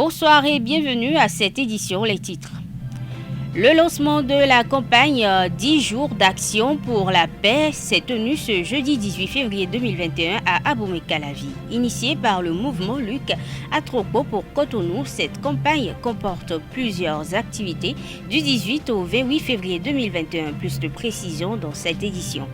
Bonsoir et bienvenue à cette édition. Les titres. Le lancement de la campagne 10 jours d'action pour la paix s'est tenu ce jeudi 18 février 2021 à Abomey-Calavi. Initiée par le mouvement Luc Atropo pour Cotonou, cette campagne comporte plusieurs activités du 18 au 28 février 2021. Plus de précisions dans cette édition.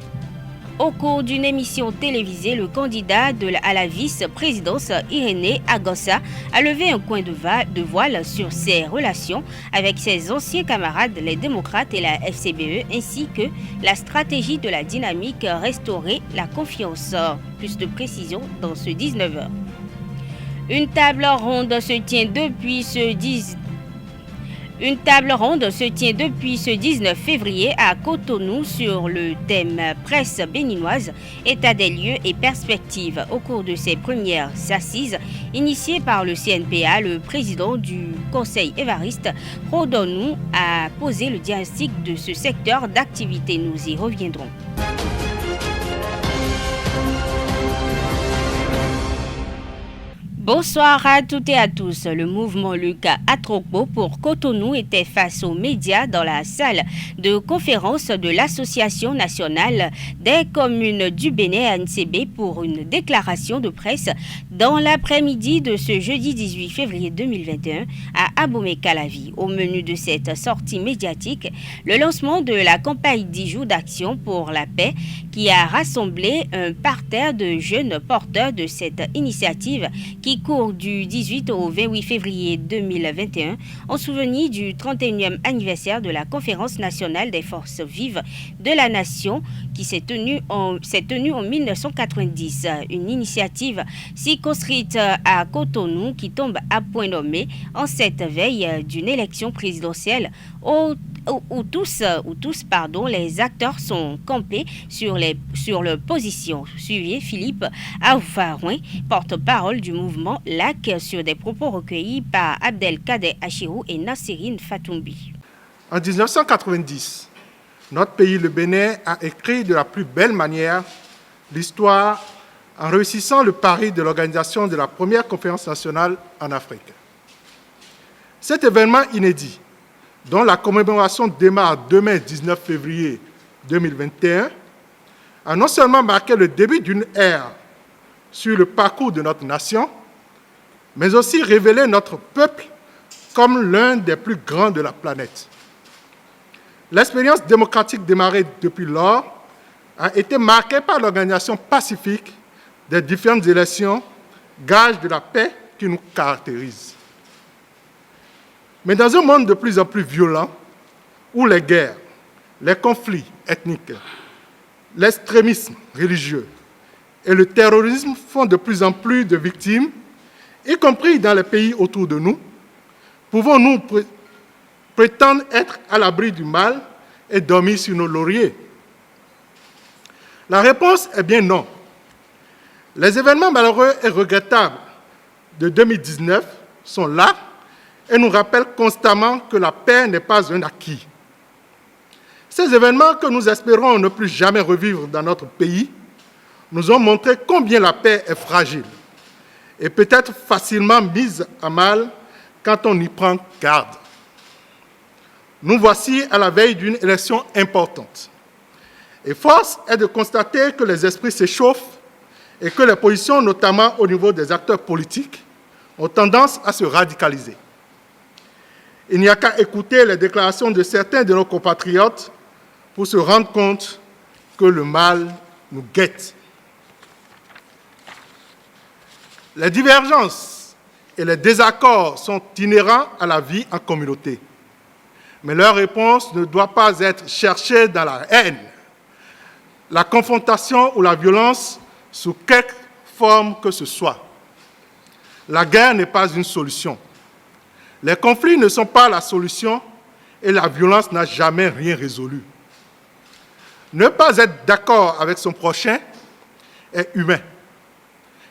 Au cours d'une émission télévisée, le candidat à la vice-présidence, Irénée Agossa, a levé un coin de voile sur ses relations avec ses anciens camarades, les démocrates et la FCBE, ainsi que la stratégie de la dynamique restaurer la confiance. Plus de précisions dans ce 19h. Une table ronde se tient depuis ce 19 février à Cotonou sur le thème presse béninoise, état des lieux et perspectives. Au cours de ces premières assises, initiées par le CNPA, le président du Conseil Évariste Rodonou a posé le diagnostic de ce secteur d'activité. Nous y reviendrons. Bonsoir à toutes et à tous. Le mouvement Luc Atropo pour Cotonou était face aux médias dans la salle de conférence de l'Association nationale des communes du Bénin ANCB pour une déclaration de presse dans l'après-midi de ce jeudi 18 février 2021 à Abomey-Calavi. Au menu de cette sortie médiatique, le lancement de la campagne 10 jours d'action pour la paix qui a rassemblé un parterre de jeunes porteurs de cette initiative qui court du 18 au 28 février 2021 en souvenir du 31e anniversaire de la Conférence nationale des forces vives de la nation qui s'est tenue en 1990. Une initiative circonscrite à Cotonou qui tombe à point nommé en cette veille d'une élection présidentielle où tous, les acteurs sont campés sur leur position. Suivez Philippe Aoufarouin, porte-parole du mouvement LAC, sur des propos recueillis par Abdelkader Achirou et Nassirine Fatoumbi. En 1990, notre pays, le Bénin, a écrit de la plus belle manière l'histoire en réussissant le pari de l'organisation de la première conférence nationale en Afrique. Cet événement inédit, dont la commémoration démarre demain 19 février 2021, a non seulement marqué le début d'une ère sur le parcours de notre nation, mais aussi révélé notre peuple comme l'un des plus grands de la planète. L'expérience démocratique démarrée depuis lors a été marquée par l'organisation pacifique des différentes élections, gage de la paix qui nous caractérise. Mais dans un monde de plus en plus violent, où les guerres, les conflits ethniques, l'extrémisme religieux et le terrorisme font de plus en plus de victimes, y compris dans les pays autour de nous, pouvons-nous prétendre être à l'abri du mal et dormir sur nos lauriers? La réponse est bien non. Les événements malheureux et regrettables de 2019 sont là et nous rappelle constamment que la paix n'est pas un acquis. Ces événements que nous espérons ne plus jamais revivre dans notre pays nous ont montré combien la paix est fragile et peut être facilement mise à mal quand on y prend garde. Nous voici à la veille d'une élection importante. Et force est de constater que les esprits s'échauffent et que les positions, notamment au niveau des acteurs politiques, ont tendance à se radicaliser. Il n'y a qu'à écouter les déclarations de certains de nos compatriotes pour se rendre compte que le mal nous guette. Les divergences et les désaccords sont inhérents à la vie en communauté. Mais leur réponse ne doit pas être cherchée dans la haine, la confrontation ou la violence sous quelque forme que ce soit. La guerre n'est pas une solution. Les conflits ne sont pas la solution et la violence n'a jamais rien résolu. Ne pas être d'accord avec son prochain est humain,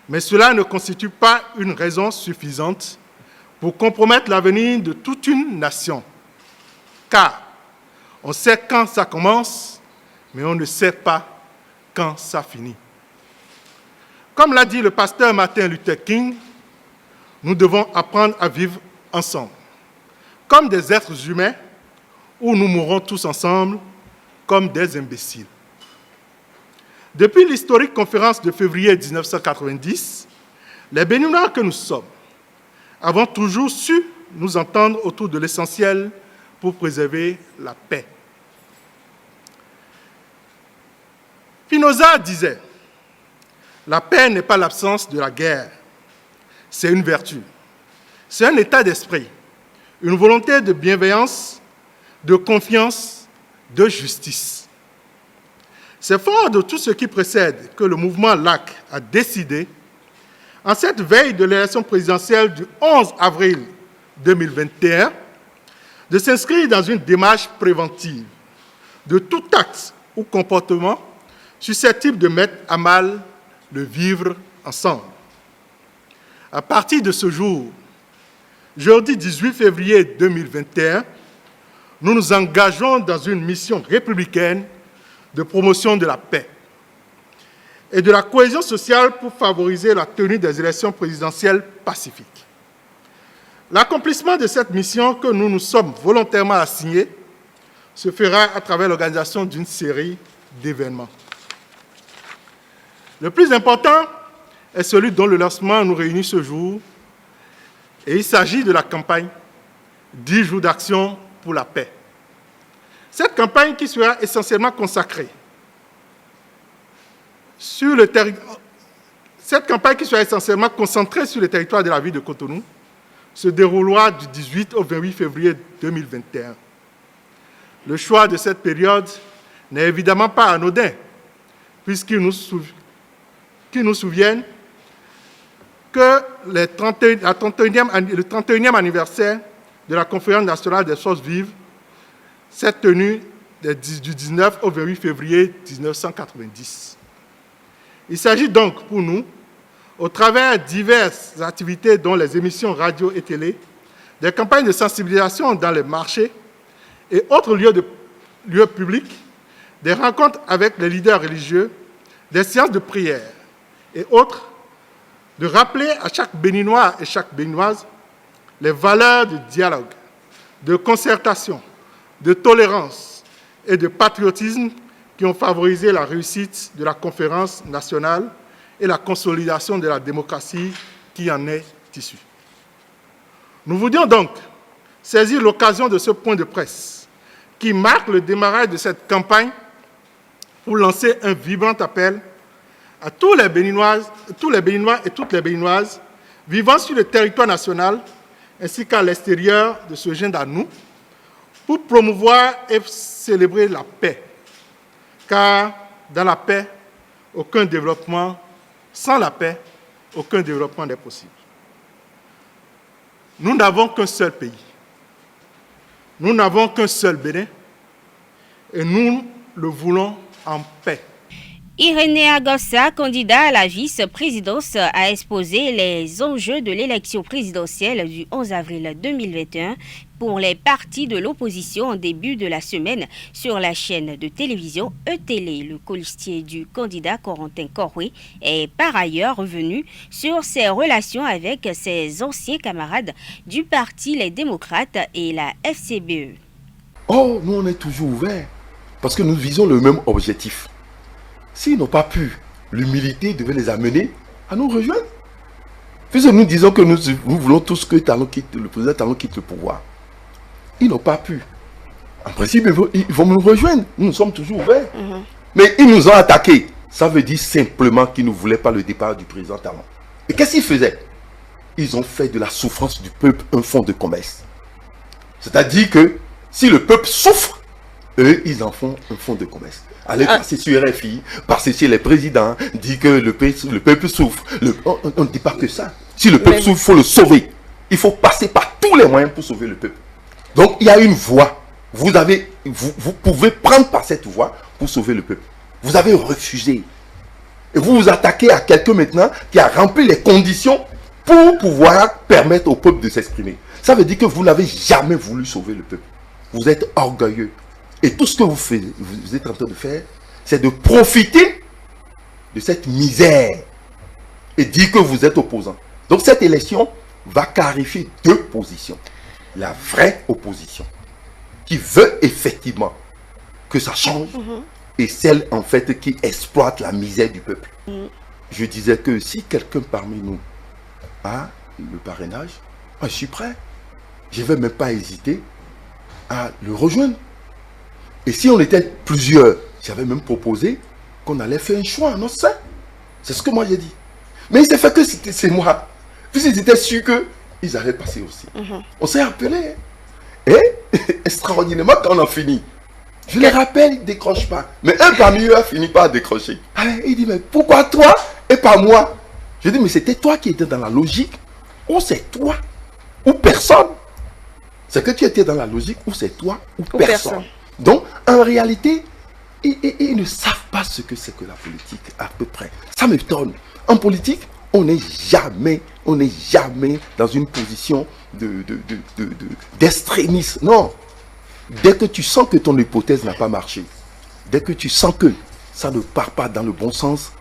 mais cela ne constitue pas une raison suffisante pour compromettre l'avenir de toute une nation. Car on sait quand ça commence, mais on ne sait pas quand ça finit. Comme l'a dit le pasteur Martin Luther King, nous devons apprendre à vivre ensemble, comme des êtres humains, ou nous mourrons tous ensemble comme des imbéciles. Depuis l'historique conférence de février 1990, les Béninois que nous sommes avons toujours su nous entendre autour de l'essentiel pour préserver la paix. Spinoza disait « La paix n'est pas l'absence de la guerre, c'est une vertu, c'est un état d'esprit, une volonté de bienveillance, de confiance, de justice. » C'est fort de tout ce qui précède que le mouvement LAC a décidé, en cette veille de l'élection présidentielle du 11 avril 2021, de s'inscrire dans une démarche préventive de tout acte ou comportement susceptible de mettre à mal le vivre ensemble. À partir de ce jour, jeudi 18 février 2021, nous nous engageons dans une mission républicaine de promotion de la paix et de la cohésion sociale pour favoriser la tenue des élections présidentielles pacifiques. L'accomplissement de cette mission que nous nous sommes volontairement assignés se fera à travers l'organisation d'une série d'événements. Le plus important est celui dont le lancement nous réunit ce jour, et il s'agit de la campagne 10 jours d'action pour la paix. Cette campagne qui sera essentiellement consacrée sur le territoire, cette campagne qui sera essentiellement concentrée sur le territoire de la ville de Cotonou se déroulera du 18 au 28 février 2021. Le choix de cette période n'est évidemment pas anodin, puisqu'il nous souviennent que le 31e anniversaire de la Conférence nationale des forces vives s'est tenu du 19 au 28 février 1990. Il s'agit donc pour nous, au travers de diverses activités dont les émissions radio et télé, des campagnes de sensibilisation dans les marchés et autres lieux publics, des rencontres avec les leaders religieux, des séances de prière et autres, de rappeler à chaque Béninois et chaque Béninoise les valeurs de dialogue, de concertation, de tolérance et de patriotisme qui ont favorisé la réussite de la conférence nationale et la consolidation de la démocratie qui en est issue. Nous voulions donc saisir l'occasion de ce point de presse qui marque le démarrage de cette campagne pour lancer un vibrant appel à tous les Béninois et toutes les Béninoises vivant sur le territoire national ainsi qu'à l'extérieur de se joindre à nous pour promouvoir et célébrer la paix. Car dans la paix, aucun développement, sans la paix, aucun développement n'est possible. Nous n'avons qu'un seul pays. Nous n'avons qu'un seul Bénin et nous le voulons en paix. Irénée Agossa, candidat à la vice-présidence, a exposé les enjeux de l'élection présidentielle du 11 avril 2021 pour les partis de l'opposition en début de la semaine sur la chaîne de télévision E-Télé. Le colistier du candidat Corentin Koroué est par ailleurs revenu sur ses relations avec ses anciens camarades du parti Les Démocrates et la FCBE. Oh, nous on est toujours ouverts parce que nous visons le même objectif. S'ils n'ont pas pu, l'humilité devait les amener à nous rejoindre. Puisque nous disons que nous voulons tous que le président Talon quitte le pouvoir. Ils n'ont pas pu. En principe, ils vont nous rejoindre. Nous sommes toujours ouverts. Mais ils nous ont attaqués. Ça veut dire simplement qu'ils ne voulaient pas le départ du président Talon. Et qu'est-ce qu'ils faisaient? Ils ont fait de la souffrance du peuple un fonds de commerce. C'est-à-dire que si le peuple souffre, eux, ils en font un fonds de commerce. Allez passer sur RFI, passer chez les présidents, dire que le peuple souffre. On ne dit pas que ça. Si le peuple souffre, il faut le sauver. Il faut passer par tous les moyens pour sauver le peuple. Donc, il y a une voie. Vous pouvez prendre par cette voie pour sauver le peuple. Vous avez refusé. Et vous vous attaquez à quelqu'un maintenant qui a rempli les conditions pour pouvoir permettre au peuple de s'exprimer. Ça veut dire que vous n'avez jamais voulu sauver le peuple. Vous êtes orgueilleux. Et tout ce que vous êtes en train de faire, c'est de profiter de cette misère et dire que vous êtes opposant. Donc cette élection, va clarifier deux positions. La vraie opposition, qui veut effectivement que ça change, et celle en fait qui exploite la misère du peuple. Je disais que si quelqu'un parmi nous a le parrainage, je suis prêt. Je ne vais même pas hésiter à le rejoindre. Et si on était plusieurs, j'avais même proposé qu'on allait faire un choix en notre sein. C'est ce que moi j'ai dit. Mais il s'est fait que c'est moi. Puisqu'ils étaient sûrs qu'ils allaient passer aussi. On s'est appelé. Et extraordinairement, quand on a fini, je les rappelle, ils ne décrochent pas. Mais un parmi eux a fini par décrocher. Alors, il dit, mais pourquoi toi et pas moi? Je dis, mais c'était toi qui étais dans la logique, ou c'est toi, ou personne. C'est que tu étais dans la logique, ou c'est toi, ou personne. Donc, en réalité, ils ne savent pas ce que c'est que la politique, à peu près. Ça m'étonne. En politique, on n'est jamais dans une position d'extrémisme. Non. Dès que tu sens que ton hypothèse n'a pas marché, dès que tu sens que ça ne part pas dans le bon sens,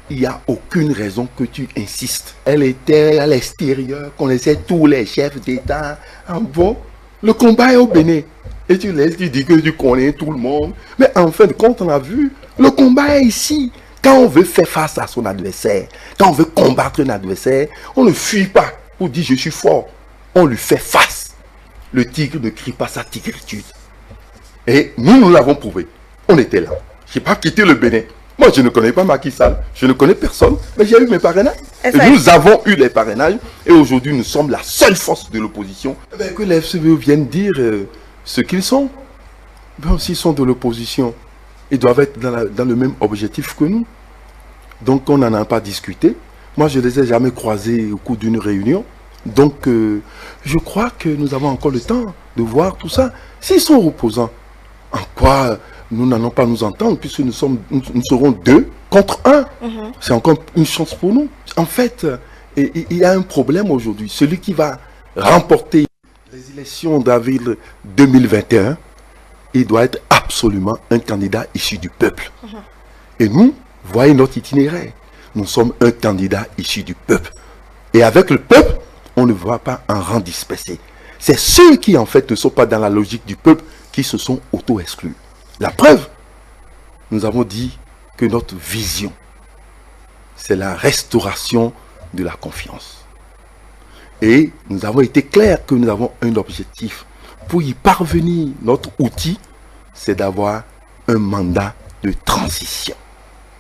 il n'y a aucune raison que tu insistes. Elle était à l'extérieur, connaissait tous les chefs d'État. Bon, le combat est au Bénin. Et tu laisses, tu dis que tu connais tout le monde. Mais en fin de compte, on a vu, le combat est ici. Quand on veut faire face à son adversaire, quand on veut combattre un adversaire, on ne fuit pas pour dire je suis fort. On lui fait face. Le tigre ne crie pas sa tigritude. Et nous l'avons prouvé. On était là. Je n'ai pas quitté le Bénin. Moi, je ne connais pas Macky Sall. Je ne connais personne. Mais j'ai eu mes parrainages. Et nous avons eu les parrainages. Et aujourd'hui, nous sommes la seule force de l'opposition. Que les FCBE viennent dire ce qu'ils sont. S'ils sont de l'opposition, ils doivent être dans le même objectif que nous. Donc, on n'en a pas discuté. Moi, je ne les ai jamais croisés au cours d'une réunion. Donc, je crois que nous avons encore le temps de voir tout ça. S'ils sont opposants, en quoi nous n'allons pas nous entendre, puisque nous serons 2 contre 1. C'est encore une chance pour nous. En fait, il y a un problème aujourd'hui. Celui qui va remporter les élections d'avril 2021, il doit être absolument un candidat issu du peuple. Et nous, voyez notre itinéraire. Nous sommes un candidat issu du peuple. Et avec le peuple, on ne voit pas un rang dispersé. C'est ceux qui, en fait, ne sont pas dans la logique du peuple qui se sont auto-exclus. La preuve, nous avons dit que notre vision, c'est la restauration de la confiance. Et nous avons été clairs que nous avons un objectif. Pour y parvenir, notre outil, c'est d'avoir un mandat de transition.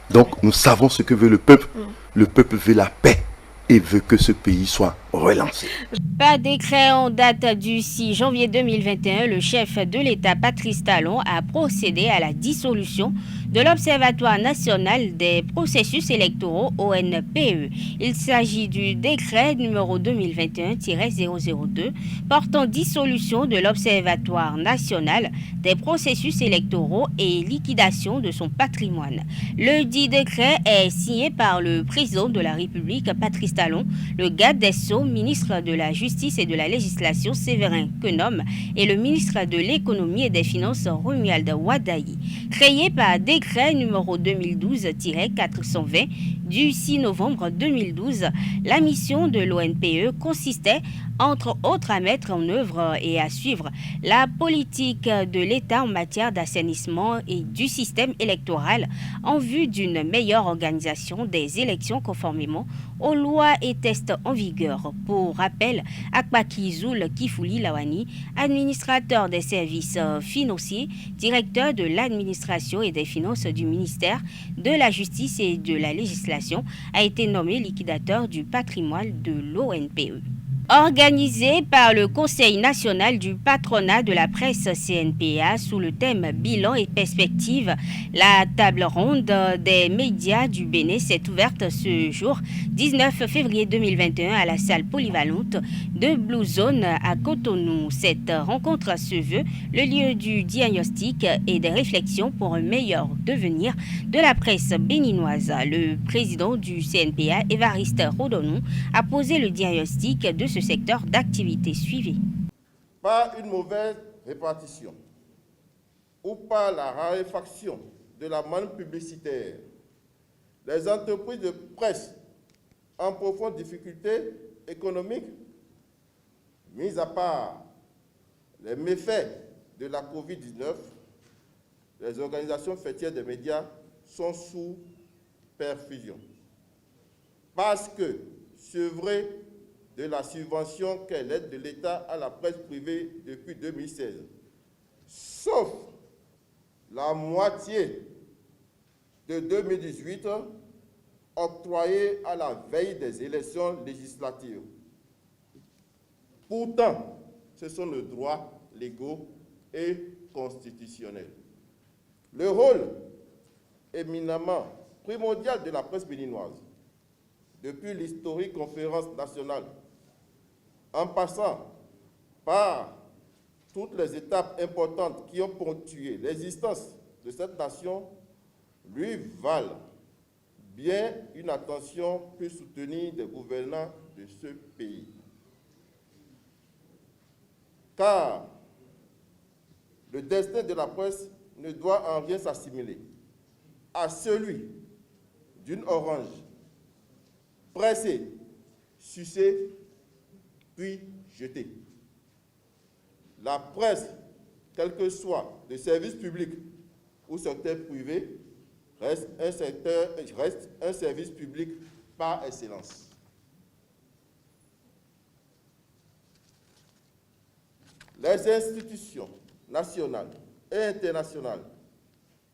Donc, nous savons ce que veut le peuple. Le peuple veut la paix et veut que ce pays soit relancé. Par décret en date du 6 janvier 2021, le chef de l'État, Patrice Talon, a procédé à la dissolution de l'Observatoire national des processus électoraux ONPE. Il s'agit du décret numéro 2021-002 portant dissolution de l'Observatoire national des processus électoraux et liquidation de son patrimoine. Le dit décret est signé par le président de la République, Patrice Talon, le garde des Sceaux, ministre de la Justice et de la Législation, Séverin Quenom, et le ministre de l'Économie et des Finances, Romuald Wadayi. Créé par décret numéro 2012-420 du 6 novembre 2012, la mission de l'ONPE consistait, entre autres, à mettre en œuvre et à suivre la politique de l'État en matière d'assainissement et du système électoral en vue d'une meilleure organisation des élections conformément aux lois et tests en vigueur. Pour rappel, Akpaki Zoul Kifouli Lawani, administrateur des services financiers, directeur de l'administration et des finances du ministère de la Justice et de la Législation, a été nommé liquidateur du patrimoine de l'ONPE. Organisé par le Conseil national du patronat de la presse CNPA sous le thème Bilan et perspectives, la table ronde des médias du Bénin s'est ouverte ce jour 19 février 2021 à la salle polyvalente de Blue Zone à Cotonou. Cette rencontre se veut le lieu du diagnostic et des réflexions pour un meilleur devenir de la presse béninoise. Le président du CNPA, Évariste Rodonou, a posé le diagnostic de ce secteur d'activité suivi. Par une mauvaise répartition ou par la raréfaction de la manne publicitaire, les entreprises de presse en profonde difficulté économique Mis à part les méfaits de la COVID-19, les organisations faîtières des médias sont sous perfusion. Parce que, sevrées de la subvention qu'est l'aide de l'État à la presse privée depuis 2016, sauf la moitié de 2018 octroyée à la veille des élections législatives. Pourtant, ce sont nos droits légaux et constitutionnels. Le rôle éminemment primordial de la presse béninoise, depuis l'historique conférence nationale, en passant par toutes les étapes importantes qui ont ponctué l'existence de cette nation, lui valent bien une attention plus soutenue des gouvernants de ce pays. Car le destin de la presse ne doit en rien s'assimiler à celui d'une orange pressée, sucée, puis jetée. La presse, quel que soit le service public ou secteur privé, reste un service public par excellence. Les institutions nationales et internationales,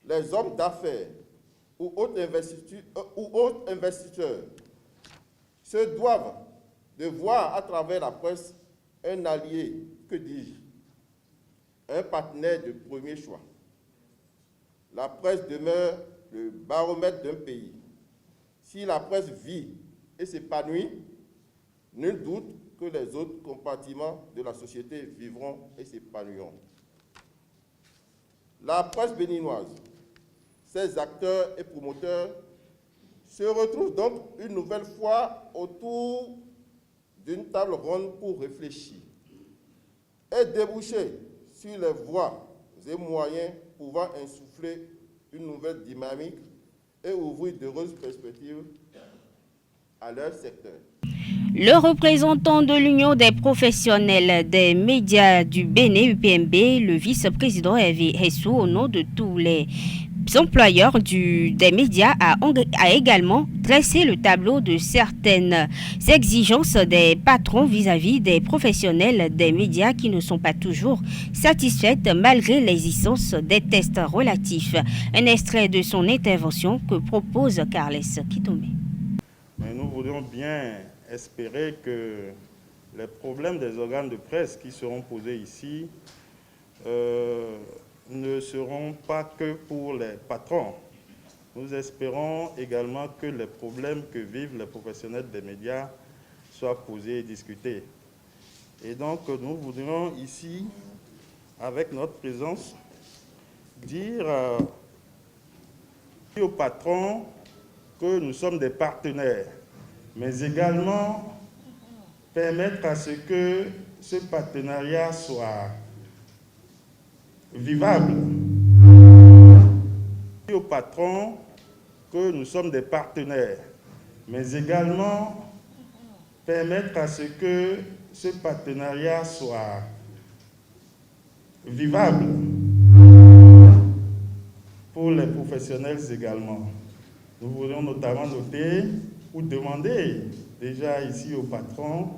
les hommes d'affaires ou autres investisseurs se doivent de voir à travers la presse un allié, que dis-je, un partenaire de premier choix. La presse demeure le baromètre d'un pays. Si la presse vit et s'épanouit, nul doute que les autres compartiments de la société vivront et s'épanouiront. La presse béninoise, ses acteurs et promoteurs se retrouvent donc une nouvelle fois autour d'une table ronde pour réfléchir et déboucher sur les voies et moyens pouvant insuffler une nouvelle dynamique et ouvrir d'heureuses perspectives à leur secteur. Le représentant de l'Union des professionnels des médias du Bénin, UPMB, le vice-président Hervé Hessou, au nom de tous les employeurs des médias, a également dressé le tableau de certaines exigences des patrons vis-à-vis des professionnels des médias qui ne sont pas toujours satisfaites malgré l'existence des tests relatifs. Un extrait de son intervention que propose Carles Kitomé. Mais nous voudrions bien espérer que les problèmes des organes de presse qui seront posés ici ne seront pas que pour les patrons. Nous espérons également que les problèmes que vivent les professionnels des médias soient posés et discutés. Et donc, nous voudrions ici, avec notre présence, dire aux patrons que nous sommes des partenaires, mais également permettre à ce que ce partenariat soit vivable. Aux patrons que nous sommes des partenaires, mais également permettre à ce que ce partenariat soit vivable pour les professionnels également. Nous voudrions notamment noter ou demander déjà ici aux patrons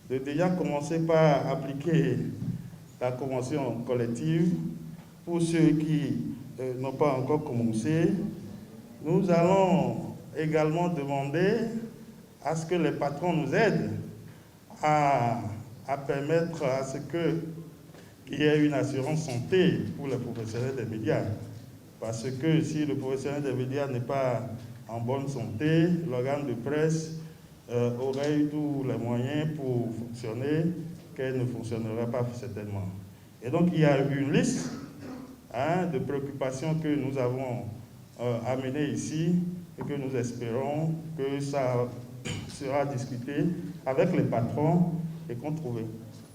de déjà commencer par appliquer la convention collective. Pour ceux qui n'ont pas encore commencé, nous allons également demander à ce que les patrons nous aident à permettre à ce qu'il y ait une assurance santé pour les professionnels des médias. Parce que si le professionnel des médias n'est pas en bonne santé, l'organe de presse aurait eu tous les moyens pour fonctionner, qu'elle ne fonctionnerait pas certainement. Et donc il y a une liste de préoccupations que nous avons amenées ici et que nous espérons que ça sera discuté avec les patrons et qu'on trouve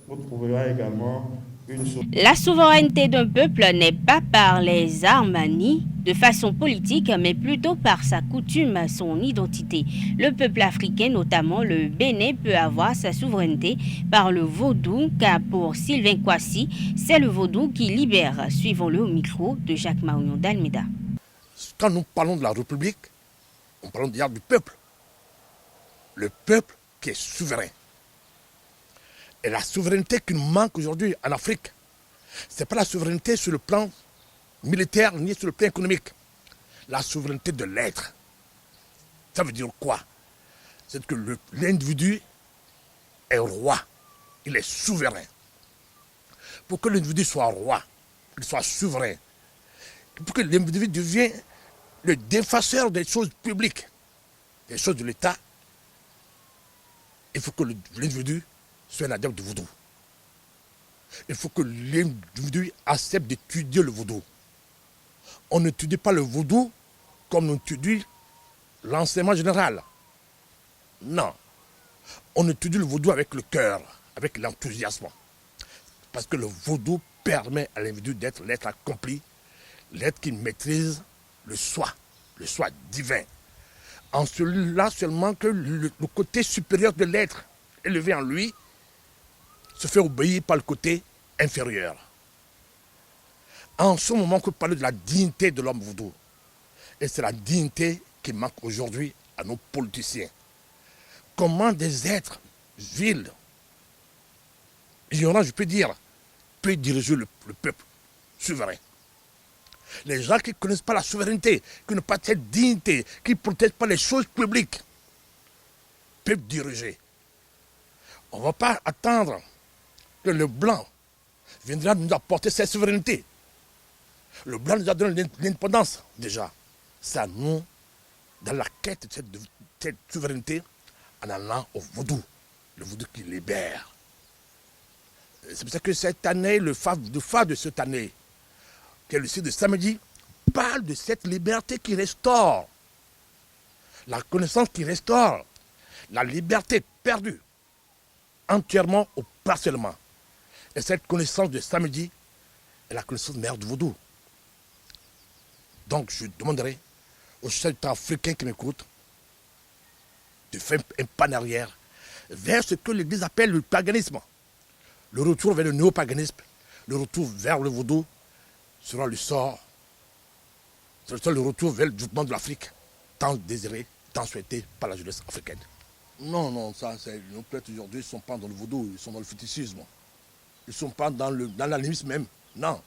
vous trouverez également une solution. La souveraineté d'un peuple n'est pas par les armes ni de façon politique, mais plutôt par sa coutume, son identité. Le peuple africain, notamment le Bénin, peut avoir sa souveraineté par le vaudou, car pour Sylvain Kwasi, c'est le vaudou qui libère. Suivons-le au micro de Jacques Maouillon d'Almeida. Quand nous parlons de la République, on parle déjà du peuple. Le peuple qui est souverain. Et la souveraineté qui nous manque aujourd'hui en Afrique, ce n'est pas la souveraineté sur le plan militaire ni sur le plan économique. La souveraineté de l'être. Ça veut dire quoi? C'est que l'individu est roi. Il est souverain. Pour que l'individu soit roi, qu'il soit souverain, pour que l'individu devienne le défenseur des choses publiques, des choses de l'État, il faut que l'individu soit un adepte du vaudou. Il faut que l'individu accepte d'étudier le vaudou. On n'étudie pas le vaudou comme on étudie l'enseignement général. Non. On étudie le vaudou avec le cœur, avec l'enthousiasme. Parce que le vaudou permet à l'individu d'être l'être accompli, l'être qui maîtrise le soi divin. En celui-là seulement que le côté supérieur de l'être élevé en lui se fait obéir par le côté inférieur. En ce moment, que parler de la dignité de l'homme vaudou. Et c'est la dignité qui manque aujourd'hui à nos politiciens. Comment des êtres vils, ignorants, je peux dire, peuvent diriger le peuple souverain. Les gens qui ne connaissent pas la souveraineté, qui n'ont pas cette dignité, qui ne protègent pas les choses publiques, peuvent diriger. On ne va pas attendre que le blanc viendra nous apporter cette souveraineté. Le blanc nous a donné l'indépendance déjà. C'est à nous, dans la quête de cette souveraineté, en allant au vaudou, le vaudou qui libère. C'est pour ça que cette année, le phare de cette année, qui est le site de samedi, parle de cette liberté qui restaure. La connaissance qui restaure. La liberté perdue entièrement ou partiellement. Et cette connaissance de samedi est la connaissance mère du vaudou. Donc je demanderai aux chefs africains qui m'écoutent de faire un pas en arrière vers ce que l'Église appelle le paganisme. Le retour vers le néopaganisme, le retour vers le vaudou sera le sort, le retour vers le développement de l'Afrique, tant désiré, tant souhaité par la jeunesse africaine. Non, ça, nos prêtres aujourd'hui ne sont pas dans le vaudou, ils sont dans le fétichisme. Ils ne sont pas dans l'animisme même. Non,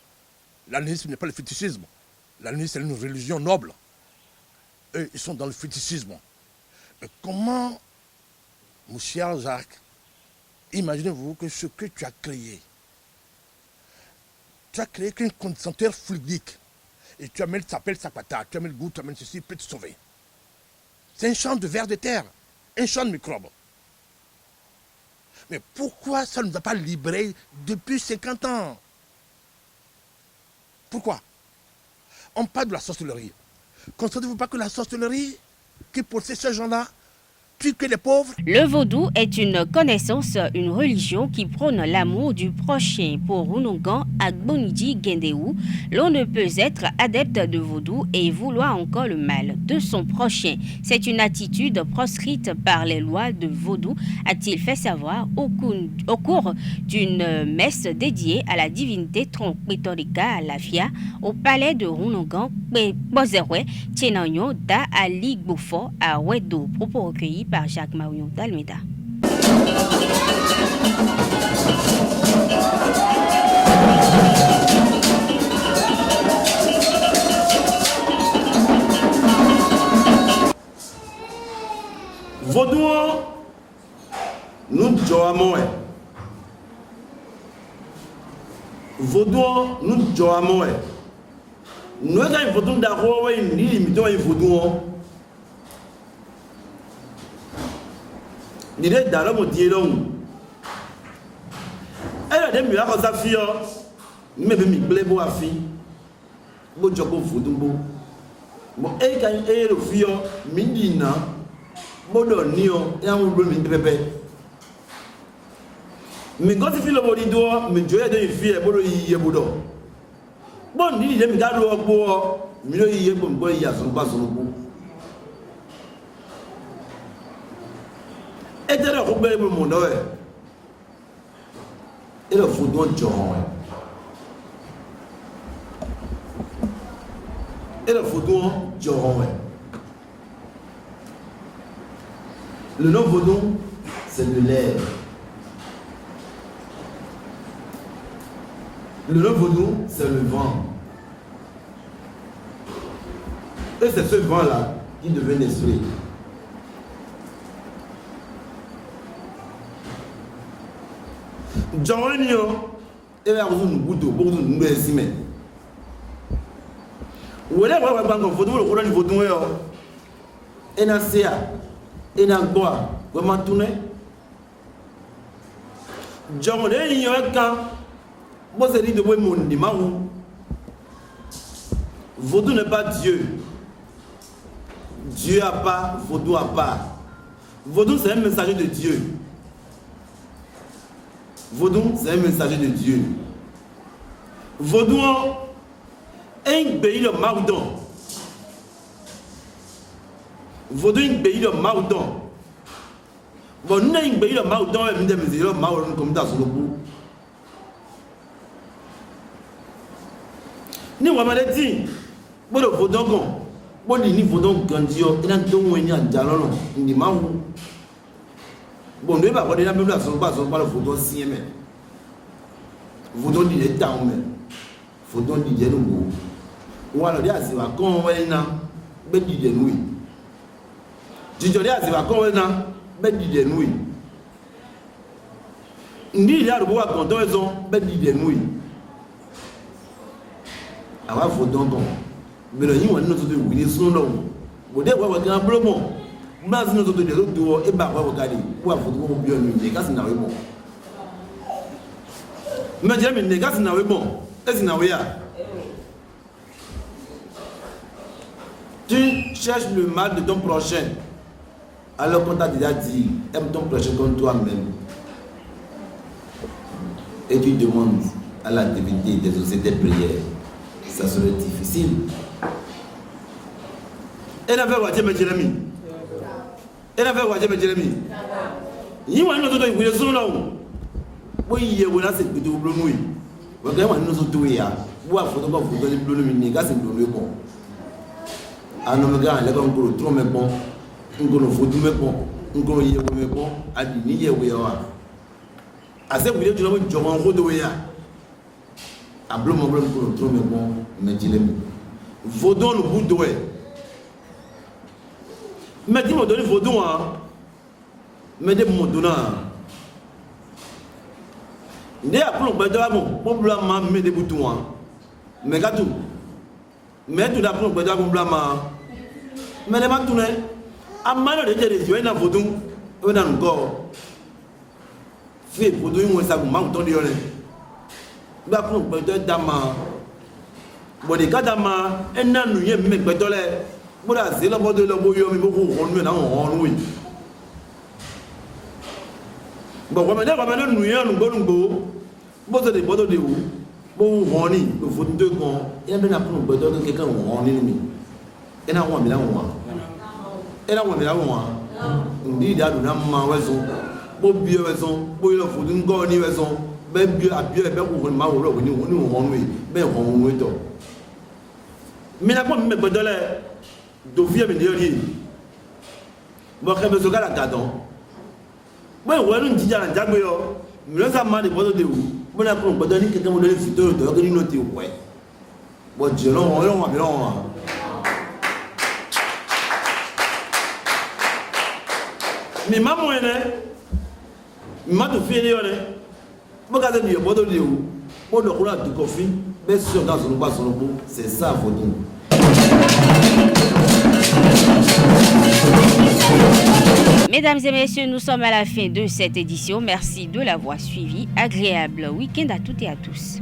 l'animisme n'est pas le fétichisme. L'animisme, c'est une religion noble. Eux, ils sont dans le fétichisme. Mais comment, mon cher Jacques, imaginez-vous que ce que tu as créé qu'un condensateur fluidique. Et tu amènes, ça s'appelle Sapata, tu amènes le goût, tu amènes ceci, peut te sauver. C'est un champ de vers de terre, un champ de microbes. Mais pourquoi ça ne nous a pas libérés depuis 50 ans? Pourquoi? On parle de la sorcellerie. Constatez-vous pas que la sorcellerie qui possède ces gens-là tue que les pauvres? Le vaudou est une connaissance, une religion qui prône l'amour du prochain. Pour Runongan Agbonidi Gendeou, l'on ne peut être adepte de vaudou et vouloir encore le mal de son prochain. C'est une attitude proscrite par les lois de vaudou, a-t-il fait savoir au cours d'une messe dédiée à la divinité Trompétorica Lafia au palais de Runongan Bozerwe, Tchénanyon da Ali Gbofo à Wedo. Propos recueillis par Jacques Maouillon d'Almeida. Vaudou, nous jouons. Vaudou, nous jouons. Nous avons vaudou d'arroi, nous limitons un vaudou. Ni de dara mo die long ela de mi ako sa fio me be mi ple bo afi bo jogo vodumbo mo e kan e ro fio mi dina bo do ni o ya mo be mi pepe Mais quand il fait le bolido, mais Dieu a donné une fille, pour le yébodo. Bon, il dit, mais garde le bois, mais le yébodo, il y a son bas sur le bout. Et de la robe, le monde, et le foudon de John. Et le foudon de John. Le nom vaudon, c'est de l'air. Le nom vaudon, c'est le vent. Et c'est ce vent-là qui devait naître. John et la roue de pour nous estimer. Où est la banque vaudon, le rôle du vaudon et la CA. Et dans quoi comment tourner John il y a quand vous avez dit de vous mon dimanche vaudou n'est pas Dieu. Dieu a pas, vaudou a pas. Vaudou c'est un messager de Dieu. Vaudou c'est un messager de Dieu. Vaudou est un pays de Maudon. Vaudou est un pays de Maudon. Bon, nous avons un pays de Maudon et nous avons un Maudon comme ça sur le bout. Nous avons dit, bon, le Vaudon, bon, il Vaudon grandio, il a deux mois et jalon, il dit Maudon. Bon, nous avons dit la même chose, pas le Vaudon si mais. Vaudon dit les temps, mais. Vaudon dit les nouveaux. Ou alors, il y a des vacances, on va dire, mais dit les nuits. Jijoli aziba kowena bedi de nuit. Ndi ya rubo akonto ezo bedi de nuit. Awa fodon don. Belo yin wani no to de wini sun lo. Bode wa kan blomo. Mba sin no to de do e ba wa gadi. Wa fodon mo bi onu de kasi na we bon. Me je mi ne kasi na we bon. Esi na we ya. Tu cherches le mal de ton prochain. Alors qu'on t'a déjà dit, aime ton prochain comme toi-même. Et tu demandes à la divinité d'exaucer tes prières. Ça serait difficile. Et la verre Wadjem Jérémie. Et la verre Wadjem Jérémie. Il va nous donner une raison là. Oui, il y a une assez de double nuit. Vous avez un autre doué. Vous avez un autre doué. Vous avez un autre doué. Ah non, mais gars, il y a un autre doué. Bon. Ngono fodu mepo ngono yewo mepo adi ni yewo yawa ase wile tu na mo jomo ngodo we ya ablo mo blo ngono tro mepo medilem vodon le bout doé me di mo doni vodon a me de mo dona ndé aplo gbedo amo mo bla ma me de butu a me gatu me tu da aplo gbedo amo bla ma me de ma tu ne amano de jere yo na vodun o na ngo fi vodun won sa ma ton de yore gba fun pe to dama bo de kadama enanu ye me pe to le bo da se lo bo de lo bo yo mi bo ko won mi na won wi bo ko me de ko me nu ye nu gbo bo se de bo de wu bo won ni bo vodun de kon e be na fun pe to ke kan won ni mi e na won mi la won et là on est là on dit là nous n'avons pas raison pour bien raison pour le foot une bonne raison ben bien à bien ben on m'a on ben on est tout mais là comme me bedole do vie me dire bon que me soga la gadon bon on nous dit là jagbe yo me ça m'a de bodo de où bon là pour bedole quelqu'un me donne photo de que nous noter ouais bon je non on va bien mais maman m'a tout fait les regarder du bodo de où pour le rouler du coffee mais sur dans son bas sur le bout c'est ça photo. Mesdames et messieurs, nous sommes à la fin de cette édition. Merci de l'avoir suivi. Agréable week-end à toutes et à tous.